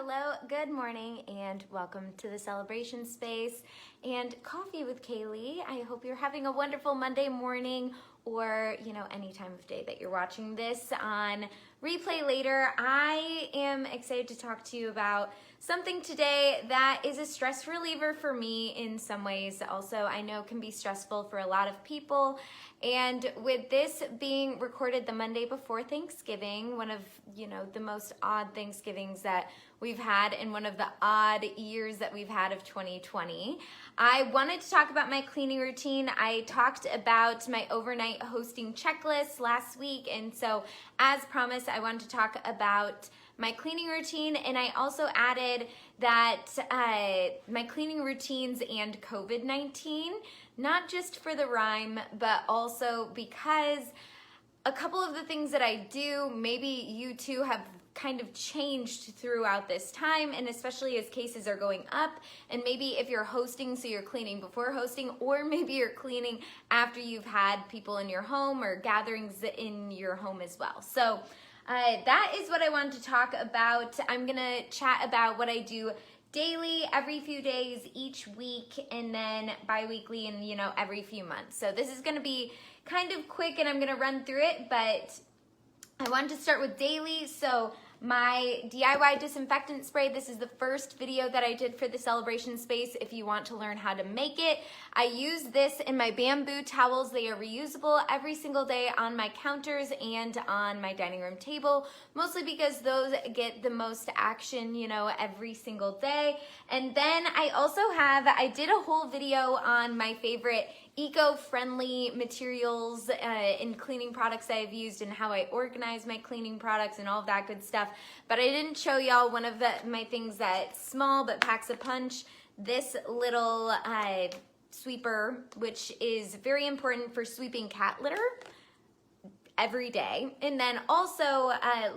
Hello, good morning, and welcome to the celebration space and coffee with Kaylee. I hope you're having a wonderful Monday morning or, any time of day that you're watching this on replay later. I am excited to talk to you about something today that is a stress reliever for me in some ways. Also, I know can be stressful for a lot of people. And with this being recorded the Monday before Thanksgiving, one of, the most odd Thanksgivings that we've had and one of the odd years that we've had of 2020, I wanted to talk about my cleaning routine. I talked about my overnight hosting checklist last week. And so as promised, I wanted to talk about my cleaning routine, and I also added that my cleaning routines and COVID-19, not just for the rhyme, but also because a couple of the things that I do, maybe you too have kind of changed throughout this time, and especially as cases are going up, and maybe if you're hosting, so you're cleaning before hosting, or maybe you're cleaning after you've had people in your home or gatherings in your home as well. So that is what I wanted to talk about. I'm gonna chat about what I do daily, every few days, each week, and then bi-weekly and every few months. So this is gonna be kind of quick and I'm gonna run through it, but I wanted to start with daily. So my DIY disinfectant spray, this is the first video that I did for the celebration space. If you want to learn how to make it, I use this in my bamboo towels. They are reusable every single day on my counters and on my dining room table, mostly because those get the most action, every single day. And then I did a whole video on my favorite eco-friendly materials in cleaning products that I've used and how I organize my cleaning products and all of that good stuff. But I didn't show y'all one of my things that's small but packs a punch. This little sweeper, which is very important for sweeping cat litter every day. And then also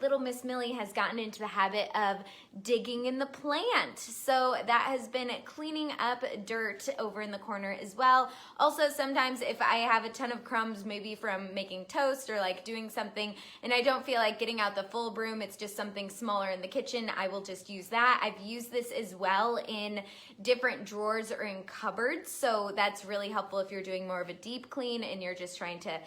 little Miss Millie has gotten into the habit of digging in the plant. So that has been cleaning up dirt over in the corner as well. Also, sometimes if I have a ton of crumbs, maybe from making toast or like doing something, and I don't feel like getting out the full broom, it's just something smaller in the kitchen, I will just use that. I've used this as well in different drawers or in cupboards. So that's really helpful if you're doing more of a deep clean and you're just trying to,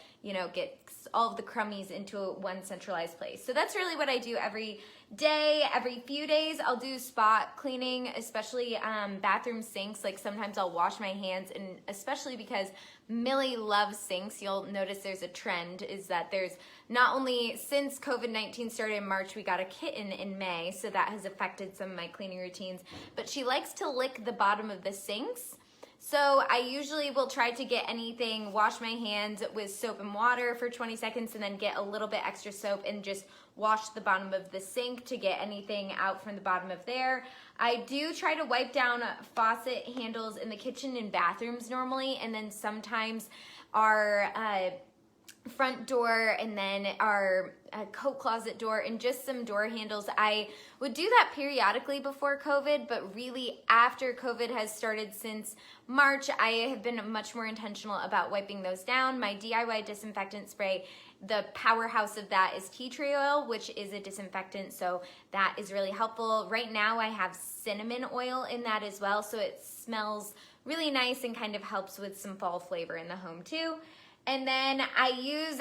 get all of the crummies into one centralized place. So that's really what I do every day. Every few days I'll do spot cleaning, especially bathroom sinks. Like sometimes I'll wash my hands, and especially because Millie loves sinks, you'll notice there's a trend, is that there's not only since COVID-19 started in March, we got a kitten in May, so that has affected some of my cleaning routines, but she likes to lick the bottom of the sinks. So I usually will try to get anything, wash my hands with soap and water for 20 seconds and then get a little bit extra soap and just wash the bottom of the sink to get anything out from the bottom of there. I do try to wipe down faucet handles in the kitchen and bathrooms normally, and then sometimes our front door and then our coat closet door and just some door handles. I would do that periodically before COVID, but really after COVID has started since March, I have been much more intentional about wiping those down. My DIY disinfectant spray, the powerhouse of that is tea tree oil, which is a disinfectant, so that is really helpful. Right now I have cinnamon oil in that as well, so it smells really nice and kind of helps with some fall flavor in the home too. And then I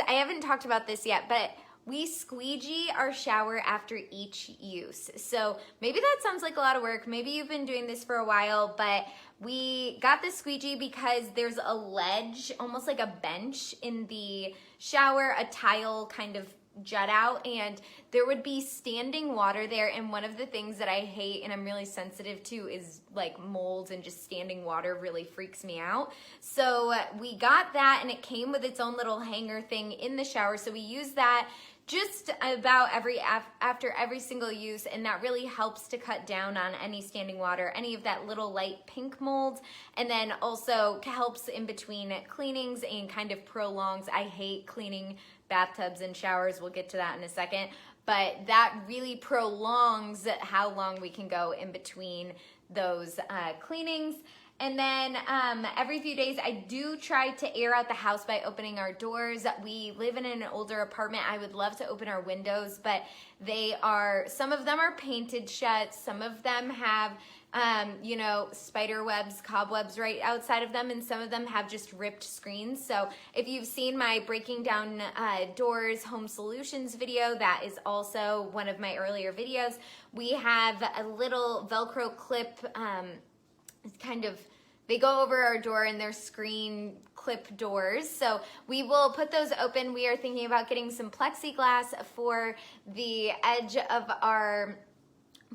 haven't talked about this yet, but we squeegee our shower after each use. So maybe that sounds like a lot of work. Maybe you've been doing this for a while, but we got the squeegee because there's a ledge, almost like a bench in the shower, a tile kind of jut out, and there would be standing water there, and one of the things that I hate and I'm really sensitive to is like molds, and just standing water really freaks me out. So we got that, and it came with its own little hanger thing in the shower, so we use that just about after every single use, and that really helps to cut down on any standing water, any of that little light pink mold, and then also helps in between cleanings and kind of prolongs. I hate cleaning bathtubs and showers, we'll get to that in a second, but that really prolongs how long we can go in between those cleanings. And then every few days, I do try to air out the house by opening our doors. We live in an older apartment. I would love to open our windows, but some of them are painted shut. Some of them have, spider webs, cobwebs right outside of them, and some of them have just ripped screens. So if you've seen my breaking down doors home solutions video, that is also one of my earlier videos. We have a little Velcro clip, they go over our door and they're screen clip doors. So we will put those open. We are thinking about getting some plexiglass for the edge of our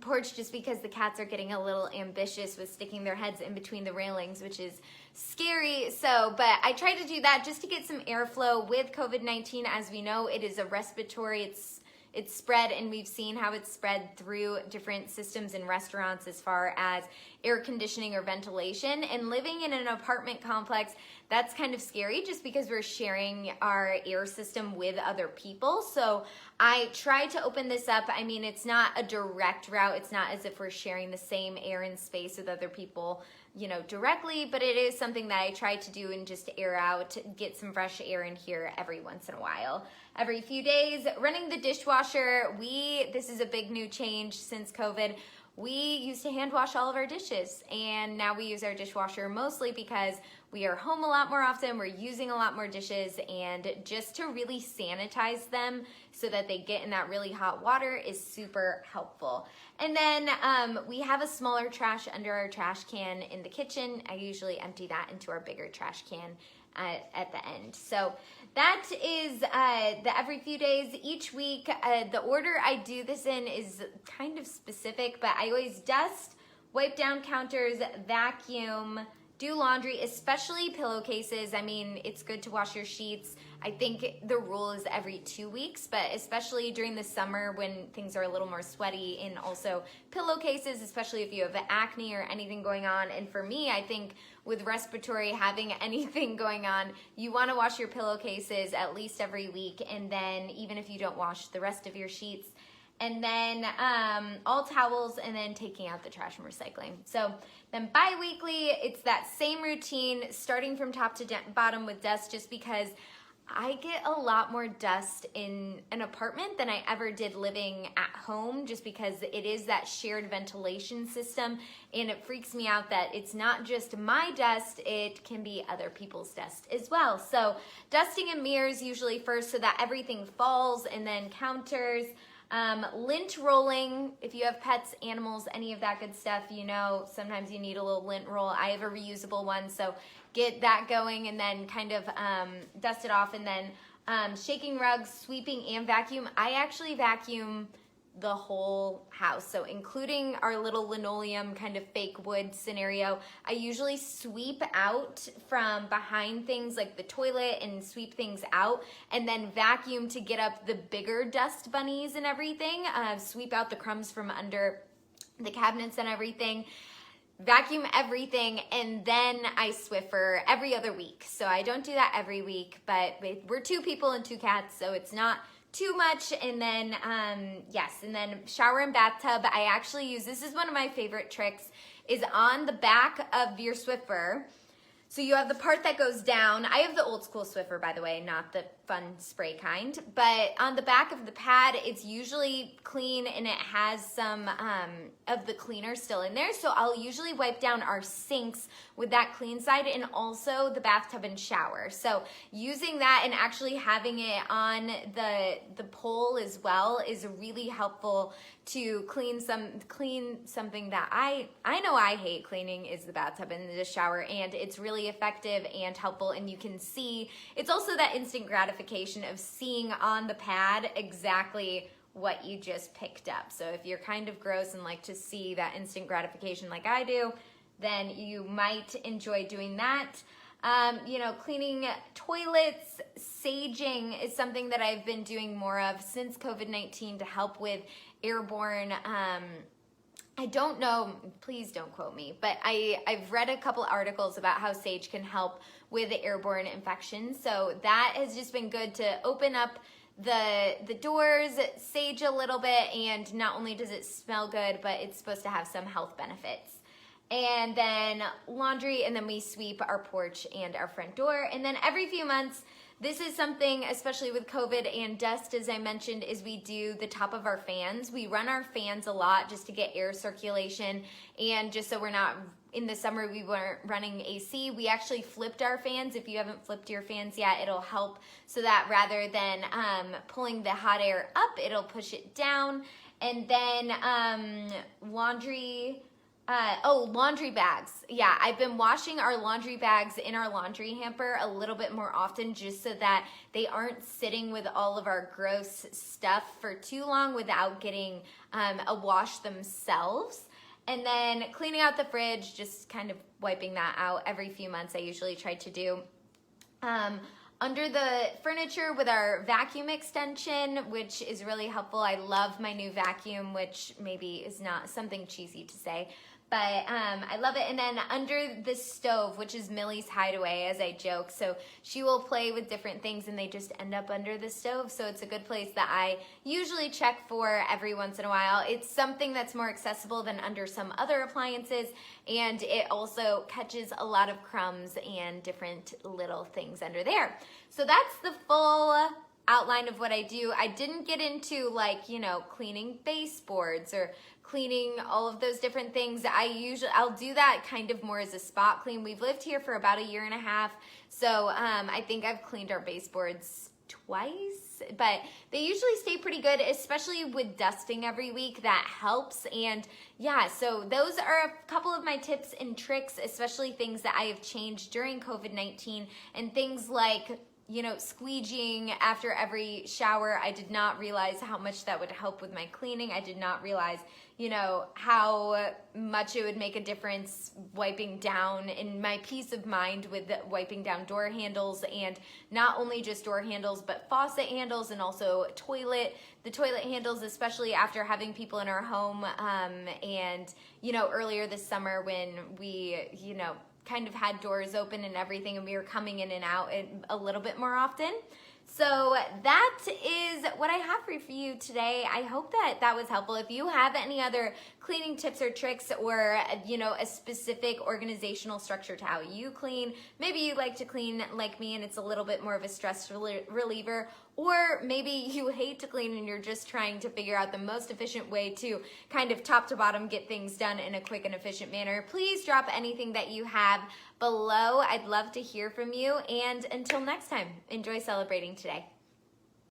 porch, just because the cats are getting a little ambitious with sticking their heads in between the railings, which is scary. But I try to do that just to get some airflow with COVID-19. As we know, it is a respiratory, it's spread, and we've seen how it's spread through different systems in restaurants as far as air conditioning or ventilation. And living in an apartment complex, that's kind of scary just because we're sharing our air system with other people. So I try to open this up. I mean, it's not a direct route. It's not as if we're sharing the same air and space with other people, directly, but it is something that I try to do and just air out, get some fresh air in here every once in a while. Every few days, running the dishwasher, this is a big new change since COVID. We used to hand wash all of our dishes, and now we use our dishwasher mostly because we are home a lot more often, we're using a lot more dishes, and just to really sanitize them so that they get in that really hot water is super helpful. And then we have a smaller trash under our trash can in the kitchen. I usually empty that into our bigger trash can at the end. So that is the every few days. Each week, the order I do this in is kind of specific, but I always dust, wipe down counters, vacuum, do laundry, especially pillowcases. I mean, it's good to wash your sheets. I think the rule is every 2 weeks, but especially during the summer when things are a little more sweaty, and also pillowcases, especially if you have acne or anything going on. And for me, I think with respiratory, having anything going on, you want to wash your pillowcases at least every week, and then even if you don't wash the rest of your sheets, and then all towels, and then taking out the trash and recycling. So then bi-weekly, it's that same routine, starting from top to bottom with dust, just because I get a lot more dust in an apartment than I ever did living at home, just because it is that shared ventilation system, and it freaks me out that it's not just my dust, it can be other people's dust as well. So dusting and mirrors usually first so that everything falls, and then counters. Lint rolling, if you have pets, animals, any of that good stuff, sometimes you need a little lint roll. I have a reusable one, so get that going, and then kind of dust it off, and then shaking rugs, sweeping, and vacuum. I actually vacuum the whole house, so including our little linoleum kind of fake wood scenario. I usually sweep out from behind things like the toilet and sweep things out, and then vacuum to get up the bigger dust bunnies and everything, sweep out the crumbs from under the cabinets and everything, vacuum everything, and then I Swiffer every other week. So I don't do that every week, but we're 2 people and 2 cats, so it's not too much. And then and then shower and bathtub. I actually use, this is one of my favorite tricks, is on the back of your Swiffer. So you have the part that goes down. I have the old school Swiffer, by the way, not the fun spray kind. But on the back of the pad, it's usually clean, and it has some of the cleaner still in there. So I'll usually wipe down our sinks with that clean side, and also the bathtub and shower. So using that and actually having it on the pole as well is really helpful to clean something that I know I hate cleaning, is the bathtub and the shower, and it's really effective and helpful. And you can see, it's also that instant gratification of seeing on the pad exactly what you just picked up. So if you're kind of gross and like to see that instant gratification like I do, then you might enjoy doing that. Cleaning toilets, saging is something that I've been doing more of since COVID-19 to help with airborne, I don't know, please don't quote me, but I've read a couple articles about how sage can help with airborne infections. So that has just been good to open up the doors, sage a little bit, and not only does it smell good, but it's supposed to have some health benefits. and then laundry, and then we sweep our porch and our front door. And then every few months, this is something, especially with COVID and dust, as I mentioned, is we do the top of our fans. We run our fans a lot just to get air circulation, and just so we're not, in the summer we weren't running AC. We actually flipped our fans. If you haven't flipped your fans yet, it'll help so that rather than pulling the hot air up, it'll push it down. And then laundry bags. Yeah, I've been washing our laundry bags in our laundry hamper a little bit more often just so that they aren't sitting with all of our gross stuff for too long without getting a wash themselves. And then cleaning out the fridge, just kind of wiping that out every few months, I usually try to do. Under the furniture with our vacuum extension, which is really helpful. I love my new vacuum, which maybe is not something cheesy to say, but I love it. And then under the stove, which is Millie's hideaway, as I joke, so she will play with different things and they just end up under the stove. So it's a good place that I usually check for every once in a while. It's something that's more accessible than under some other appliances, and it also catches a lot of crumbs and different little things under there. So that's the full outline of what I do. I didn't get into cleaning baseboards or cleaning all of those different things. I'll do that kind of more as a spot clean. We've lived here for about 1.5 years, so I think I've cleaned our baseboards twice, but they usually stay pretty good, especially with dusting every week. That helps. And yeah, so those are a couple of my tips and tricks, especially things that I have changed during COVID-19, and things like squeegeeing after every shower. I did not realize how much that would help with my cleaning. I did not realize, how much it would make a difference wiping down, in my peace of mind with wiping down door handles, and not only just door handles, but faucet handles, and also the toilet handles, especially after having people in our home. And, earlier this summer when we, kind of had doors open and everything, and we were coming in and out a little bit more often. So that is what I have for you today. I hope that was helpful. If you have any other cleaning tips or tricks, or a specific organizational structure to how you clean, maybe you like to clean like me and it's a little bit more of a stress reliever, or maybe you hate to clean and you're just trying to figure out the most efficient way to kind of top to bottom get things done in a quick and efficient manner, please drop anything that you have below. I'd love to hear from you, and until next time, enjoy celebrating today.